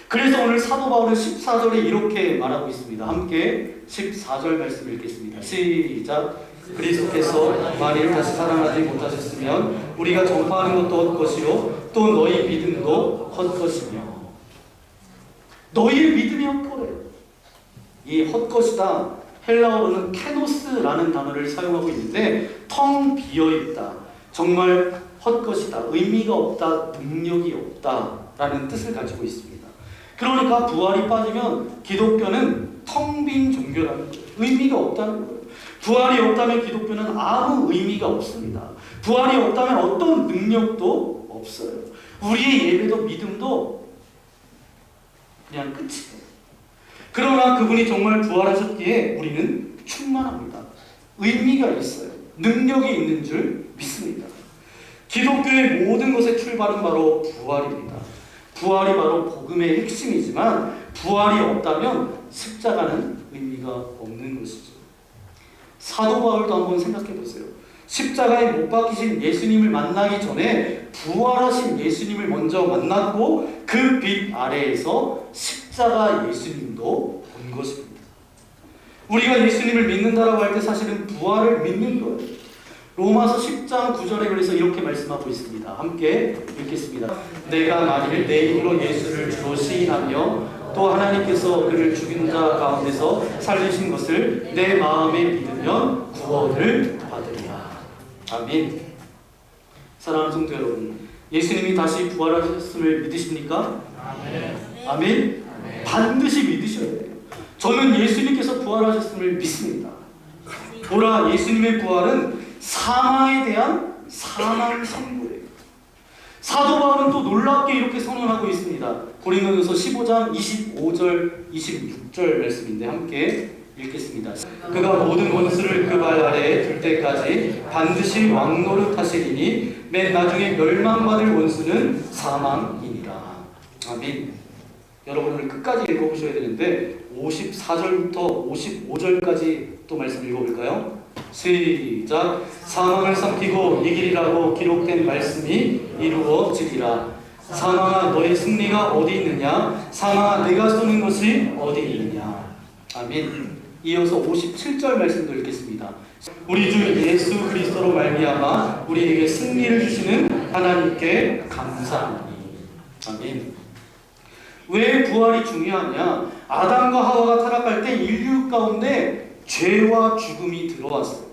그래서 오늘 사도 바울은 14절에 이렇게 말하고 있습니다. 함께 14절 말씀 읽겠습니다. 시작. 그리스도께서 만일 다시 살아나지 못하셨으면 우리가 전파하는 것도 헛것이요 또 너희 믿음도 헛것이며. 너희의 믿음이 헛거래요. 이 헛것이다, 헬라어로는 케노스라는 단어를 사용하고 있는데 텅 비어있다, 정말 헛것이다, 의미가 없다, 능력이 없다라는 뜻을 가지고 있습니다. 그러니까 부활이 빠지면 기독교는 텅 빈 종교라는 거예요. 의미가 없다는 거예요. 부활이 없다면 기독교는 아무 의미가 없습니다. 부활이 없다면 어떤 능력도 없어요. 우리의 예배도 믿음도 그냥 끝이에요. 그러나 그분이 정말 부활하셨기에 우리는 충만합니다. 의미가 있어요. 능력이 있는 줄 믿습니다. 기독교의 모든 것의 출발은 바로 부활입니다. 부활이 바로 복음의 핵심이지만 부활이 없다면 십자가는 의미가 없는 것이죠. 사도 바울도 한번 생각해 보세요. 십자가에 못 박히신 예수님을 만나기 전에 부활하신 예수님을 먼저 만났고 그 빛 아래에서 십자가 예수님도 본 것입니다. 우리가 예수님을 믿는다라고 할 때 사실은 부활을 믿는 거예요. 로마서 10장 9절에 그래서 이렇게 말씀하고 있습니다. 함께 읽겠습니다. 내가 만일 내 입으로 예수를 주로 시인하며 또 하나님께서 그를 죽인 자 가운데서 살리신 것을 내 마음에 믿으면 구원을 받으리라. 아멘. 사랑하는 성도 여러분, 예수님이 다시 부활하셨음을 믿으십니까? 아멘. 아멘. 반드시 믿으셔야 돼요. 저는 예수님께서 부활하셨음을 믿습니다. 보라, 예수님의 부활은 사망에 대한 사망 선고예요. 사도 바울은 또 놀랍게 이렇게 선언하고 있습니다. 고린도전서 15장 25절 26절 말씀인데 함께 읽겠습니다. 그가 모든 원수를 그 발 아래에 둘 때까지 반드시 왕노릇 하시리니 맨 나중에 멸망받을 원수는 사망이니라. 아멘. 여러분 오늘 끝까지 읽어보셔야 되는데 54절부터 55절까지 또 말씀 읽어볼까요? 시작. 사망을 삼키고 이기리라고 기록된 말씀이 이루어지리라. 사망아 너의 승리가 어디 있느냐? 사망아 내가 쏘는 것이 어디 있느냐? 아멘. 이어서 57절 말씀도 읽겠습니다. 우리 주 예수 그리스도로 말미암아 우리에게 승리를 주시는 하나님께 감사하니. 아멘. 왜 부활이 중요하냐? 아담과 하와가 타락할 때 인류 가운데 죄와 죽음이 들어왔어요.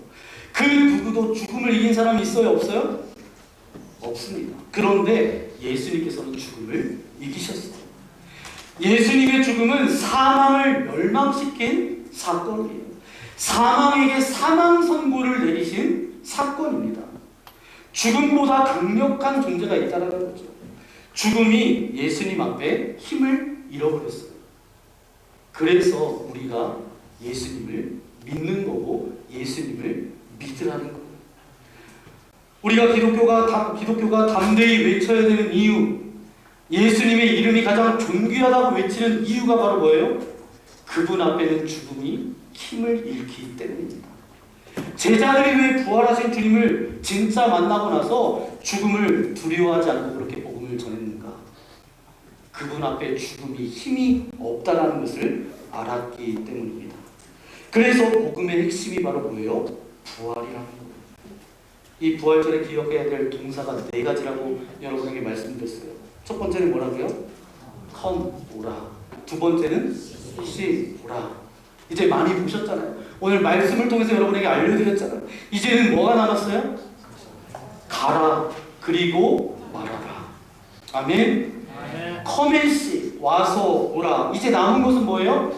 그 누구도 죽음을 이긴 사람이 있어요? 없어요? 없습니다. 그런데 예수님께서는 죽음을 이기셨어요. 예수님의 죽음은 사망을 멸망시킨 사건이에요. 사망에게 사망 선고를 내리신 사건입니다. 죽음보다 강력한 존재가 있다는 거죠. 죽음이 예수님 앞에 힘을 잃어버렸어요. 그래서 우리가 예수님을 믿는 거고 예수님을 믿으라는 거예요. 우리가 기독교가 담대히 외쳐야 되는 이유, 예수님의 이름이 가장 존귀하다고 외치는 이유가 바로 뭐예요? 그분 앞에는 죽음이 힘을 잃기 때문입니다. 제자들이 왜 부활하신 주님을 진짜 만나고 나서 죽음을 두려워하지 않고 그렇게 복음을 전했는가? 그분 앞에 죽음이 힘이 없다는 것을 알았기 때문입니다. 그래서 복음의 핵심이 바로 뭐예요? 부활이라는 거예요. 이 부활절에 기억해야 될 동사가 4가지라고 여러분에게 말씀드렸어요. 첫 번째는 뭐라고요? come, 오라. 두 번째는 see, 보라. 이제 많이 보셨잖아요. 오늘 말씀을 통해서 여러분에게 알려드렸잖아요. 이제는 뭐가 남았어요? 가라, 그리고 말하라. 아멘. come and see, 와서 오라. 이제 남은 것은 뭐예요?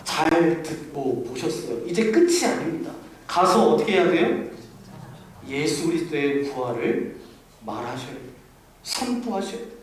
잘 듣고 보셨어요. 이제 끝이 아닙니다. 가서 어떻게 해야 돼요? 예수 그리스도의 부활을 말하셔야 돼요. 선포하셔야 돼요.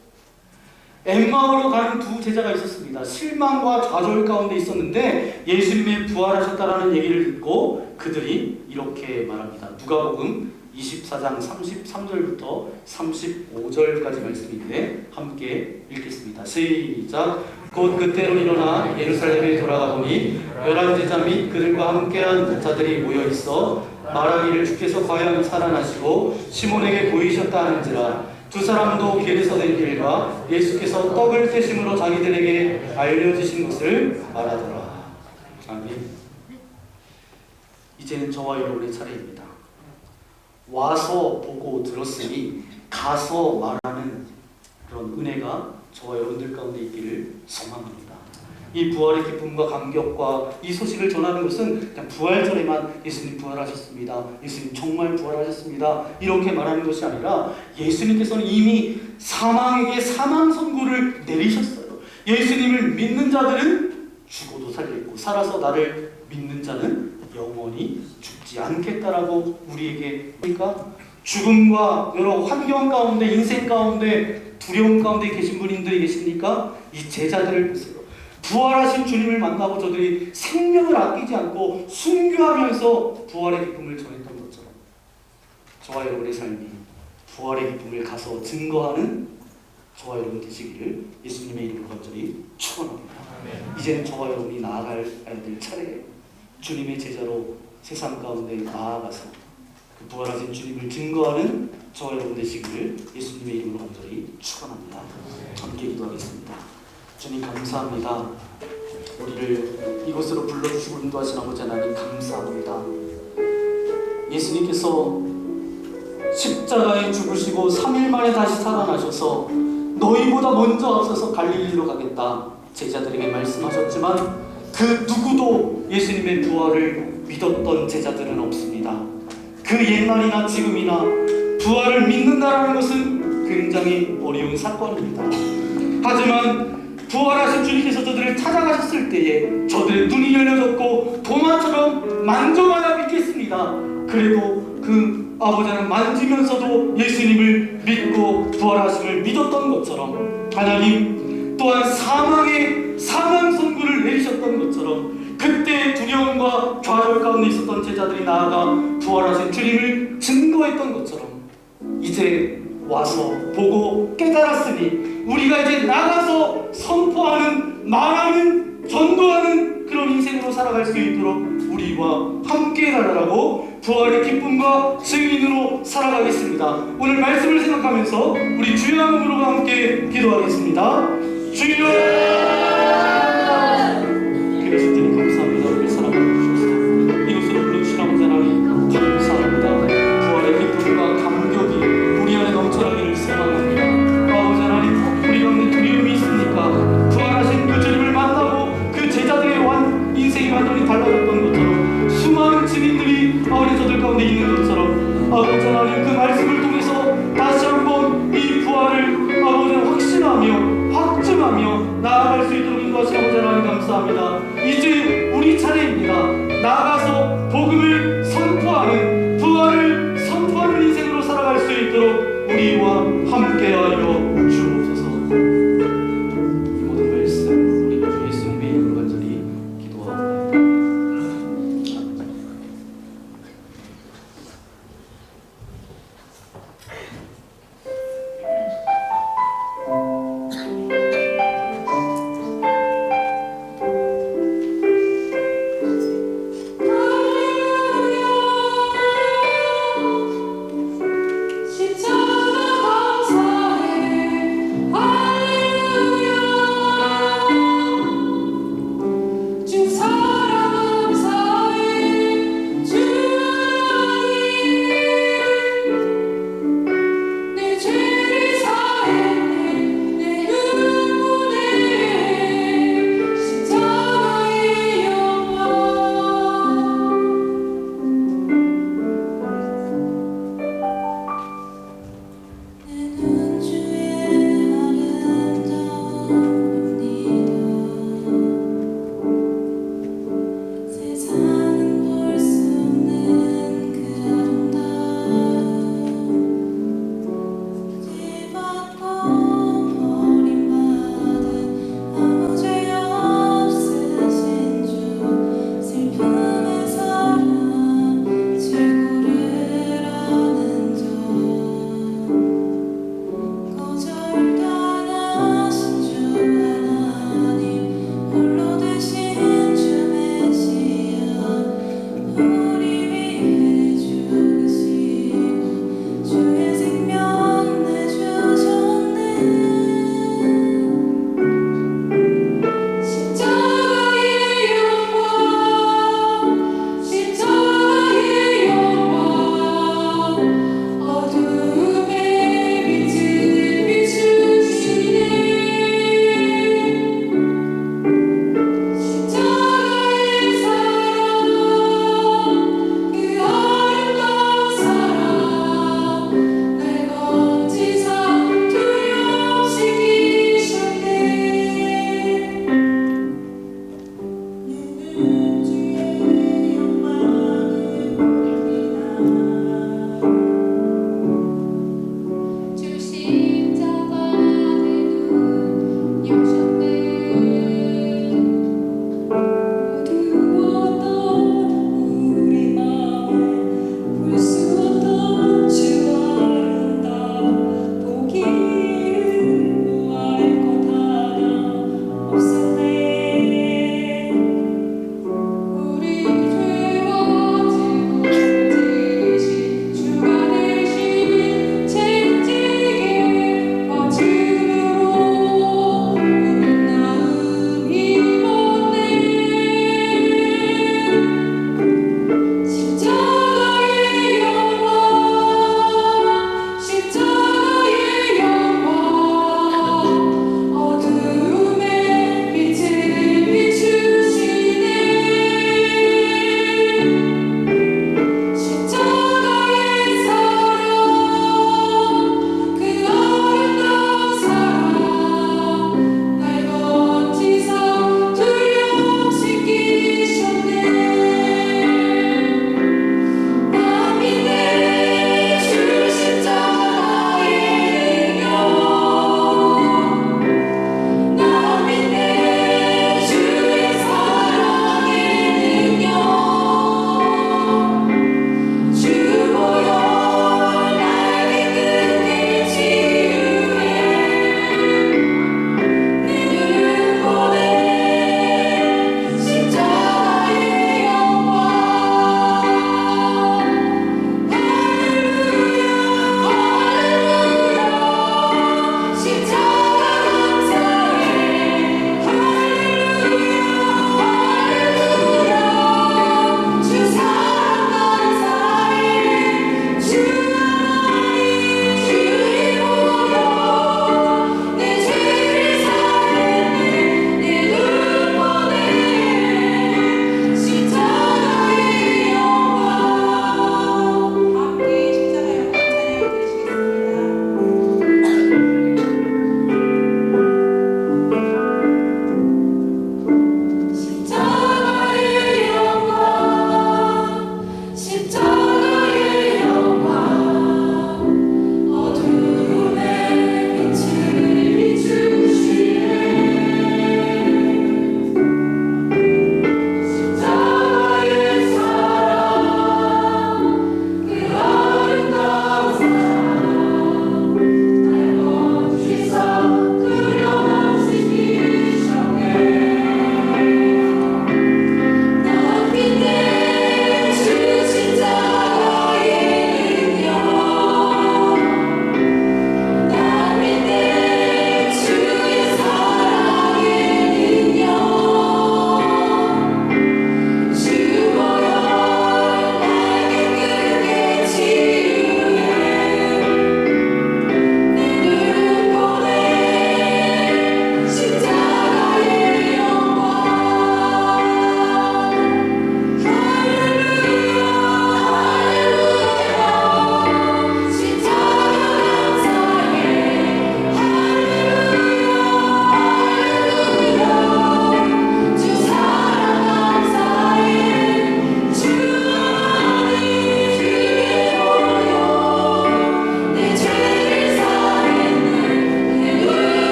엠마오로 가는 두 제자가 있었습니다. 실망과 좌절 가운데 있었는데 예수님이 부활하셨다라는 얘기를 듣고 그들이 이렇게 말합니다. 누가복음 24장 33절부터 35절까지 말씀인데 함께 읽겠습니다. 시작. 곧 그때로 일어나 예루살렘에 돌아가 보니 11제자 및 그들과 함께한 자들이 모여 있어 말하기를 주께서 과연 살아나시고 시몬에게 보이셨다 하는지라. 두 사람도 길에서 된 일과 예수께서 떡을 떼심으로 자기들에게 알려주신 것을 말하더라. 아멘. 이제는 저와 여러분의 차례입니다. 와서 보고 들었으니 가서 말하는 그런 은혜가 저와 여러분들 가운데 있기를 소망합니다. 이 부활의 기쁨과 감격과 이 소식을 전하는 것은 그냥 부활절에만 예수님 부활하셨습니다, 예수님 정말 부활하셨습니다 이렇게 말하는 것이 아니라 예수님께서는 이미 사망에게 사망 선고를 내리셨어요. 예수님을 믿는 자들은 죽어도 살리고 살아서 나를 믿는 자는 영원히 죽지 않겠다라고 우리에게. 그러니까 죽음과 여러 환경 가운데 인생 가운데 두려움 가운데 계신 분들이 계십니까? 이 제자들을 보세요. 부활하신 주님을 만나고 저들이 생명을 아끼지 않고 순교하면서 부활의 기쁨을 전했던 것처럼 저와 여러분의 삶이 부활의 기쁨을 가서 증거하는 저와 여러분 되시기를 예수님의 이름으로 간절히 축원합니다. 이제는 저와 여러분이 나아가야 될 차례예요. 주님의 제자로 세상 가운데 나아가서 그 부활하신 주님을 증거하는 저와 여러분 되시기를 예수님의 이름으로 간절히 축원합니다. 함께 기도하겠습니다. 주님 감사합니다. 우리를 이곳으로 불러주시고 인도하신 아버지 하나님 감사합니다. 예수님께서 십자가에 죽으시고 3일 만에 다시 살아나셔서 너희보다 먼저 앞서서 갈릴리로 가겠다 제자들에게 말씀하셨지만 그 누구도 예수님의 부활을 믿었던 제자들은 없습니다. 그 옛날이나 지금이나 부활을 믿는다는 것은 굉장히 어려운 사건입니다. 하지만 부활하신 주님께서 저들을 찾아가셨을 때에 저들의 눈이 열려졌고 도마처럼 만져봐야 믿겠습니다. 그래도 그 아버지는 만지면서도 예수님을 믿고 부활하심을 믿었던 것처럼 하나님 또한 사망의 사망 선고를 내리셨던 것처럼 그때 두려움과 좌절 가운데 있었던 제자들이 나아가 부활하신 주님을 증거했던 것처럼 이제 와서 보고 깨달았으니 우리가 이제 나가서 선포하는, 말하는, 전도하는 그런 인생으로 살아갈 수 있도록 우리와 함께 해달라고 부활의 기쁨과 증인으로 살아가겠습니다. 오늘 말씀을 생각하면서 우리 주여 이름으로 함께 기도하겠습니다. 주여! 그래서 주님 감사합니다. 우리 사랑하는 주셔서 이곳으로 불러주시라 하나님 감사합니다. 부활의 기쁨과 감격이 우리 안에 넘쳐나기를 소망합니다. 아버지 하나님, 우리 가운데 두려움이 있습니까? 부활하신 그 주님을 만나고 그 제자들의 인생이 완전히 달라졌던 것처럼 수많은 증인들이 아버지 저들 가운데 있는 것처럼 아버지 하나님 그 말씀을 통해서 다시 한번 이 부활을 아버지 확신하며 확증하며 나아갈 수 있도록 인도하신 아버지 하나님 감사합니다. 이제 우리 차례입니다. 나아가서 복음을 선포하는, 부활을 선포하는 인생으로 살아갈 수 있도록 우리와 함께하여 주옵소서. 이 모든 말씀 우리 주 예수님의 이름으로 간절히 기도하옵나이다.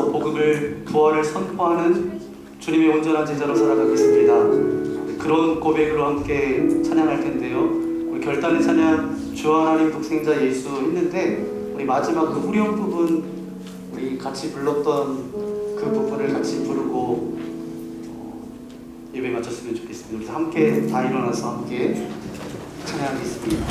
가서 복음을 부활을 선포하는 주님의 온전한 제자로 살아가겠습니다. 그런 고백으로 함께 찬양할 텐데요. 우리 결단의 찬양 주 하나님 독생자 예수 했는데 우리 마지막 그 후렴 부분 우리 같이 불렀던 그 부분을 같이 부르고 예배 마쳤으면 좋겠습니다. 우리 함께 다 일어나서 함께 찬양하겠습니다.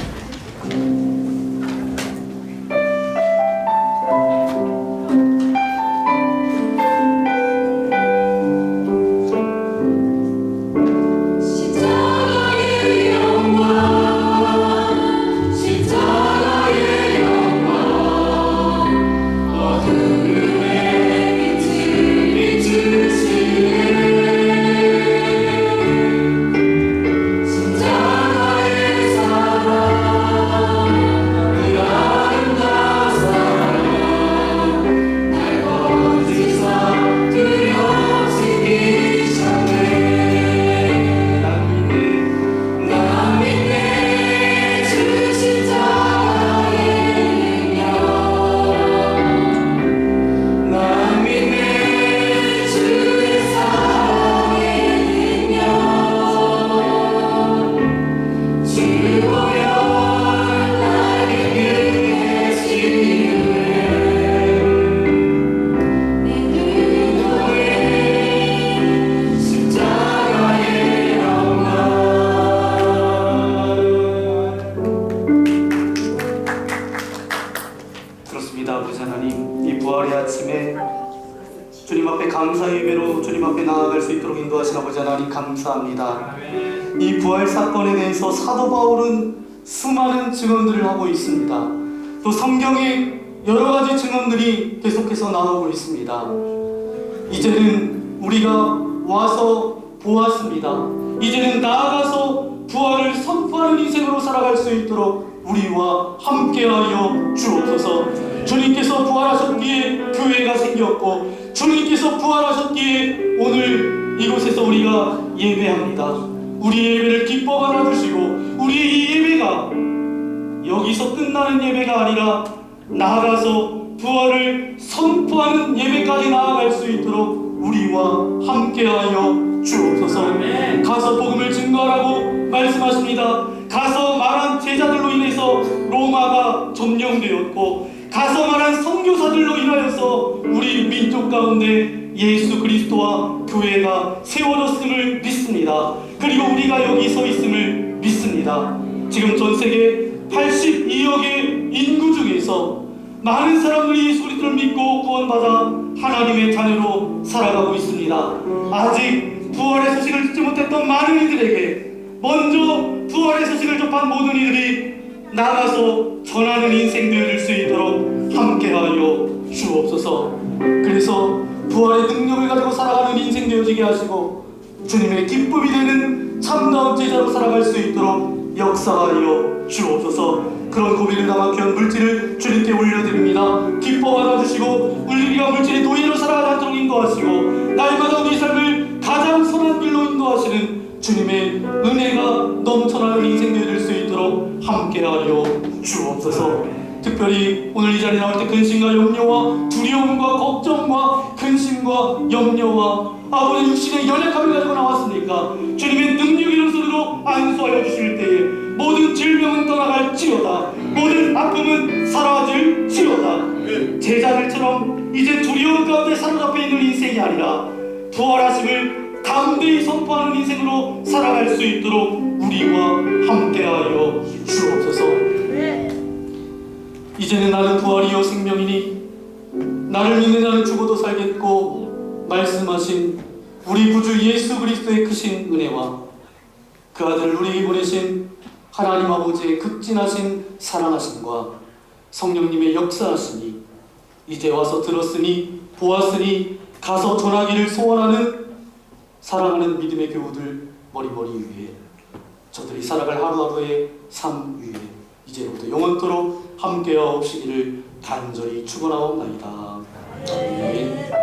아버지 하나님, 이 부활의 아침에 주님 앞에 감사의 예배로 주님 앞에 나아갈 수 있도록 인도하신 아버지 하나님 감사합니다. 이 부활 사건에 대해서 사도 바울은 수많은 증언들을 하고 있습니다. 또 성경에 여러 가지 증언들이 계속해서 나오고 있습니다. 이제는 우리가 와서 보았습니다. 이제는 나아가서 부활을 선포하는 인생으로 살아갈 수 있도록 우리와 함께하여 주옵소서. 주님께서 부활하셨기에 교회가 생겼고 주님께서 부활하셨기에 오늘 이곳에서 우리가 예배합니다. 우리의 예배를 기뻐 받아주시고 우리의 이 예배가 여기서 끝나는 예배가 아니라 나아가서 부활을 선포하는 예배까지 나아갈 수 있도록 우리와 함께하여 주옵소서. 가서 복음을 증거하라고 말씀하십니다. 가서 말한 제자들로 인해서 로마가 점령되었고 가서 말한 선교사들로 인하여서 우리 민족 가운데 예수 그리스도와 교회가 세워졌음을 믿습니다. 그리고 우리가 여기 서 있음을 믿습니다. 지금 전 세계 82억의 인구 중에서 많은 사람들이 예수 그리스도를 믿고 구원받아 하나님의 자녀로 살아가고 있습니다. 아직 부활의 소식을 듣지 못했던 많은 이들에게 먼저 부활의 소식을 접한 모든 이들이 나가서 전하는 인생 되어질 수 있도록 함께하여 주옵소서. 그래서 부활의 능력을 가지고 살아가는 인생 되어지게 하시고 주님의 기쁨이 되는 참다운 제자로 살아갈 수 있도록 역사하여 주옵소서. 그런 고비를 담아 귀한 물질을 주님께 올려드립니다. 기뻐 받아주시고 우리가 물질의 노예로 살아가지 않도록 인도하시고 날마다 우리 삶을 가장 선한 길로 인도하시는 주님의 은혜가 넘쳐나는 인생 되어질 수 있도록 함께하여 주옵소서. 특별히 오늘 이 자리에 나올 때 근심과 염려와 두려움과 걱정과 근심과 염려와 아버지 육신의 연약함을 가지고 나왔으니까 주님의 능력 이런 소리로 안수하여 주실 때에 모든 질병은 떠나갈지어다, 모든 아픔은 사라질지어다. 제자들처럼 이제 두려움 가운데 사로잡혀 있는 인생이 아니라 부활하심을 담대히 선포하는 인생으로 살아갈 수 있도록 우리와 함께하여 주옵소서. 이제는 나는 부활이요 생명이니 나를 믿는 자는 죽어도 살겠고 말씀하신 우리 구주 예수 그리스도의 크신 은혜와 그 아들 우리에게 보내신 하나님 아버지의 극진하신 사랑하심과 성령님의 역사하심이 이제 와서 들었으니 보았으니 가서 전하기를 소원하는 사랑하는 믿음의 교우들 머리머리 위에 저들이 살아갈 하루하루의 삶 위에 이제부터 영원토록 함께하옵시기를 간절히 축원하옵나이다. 아멘.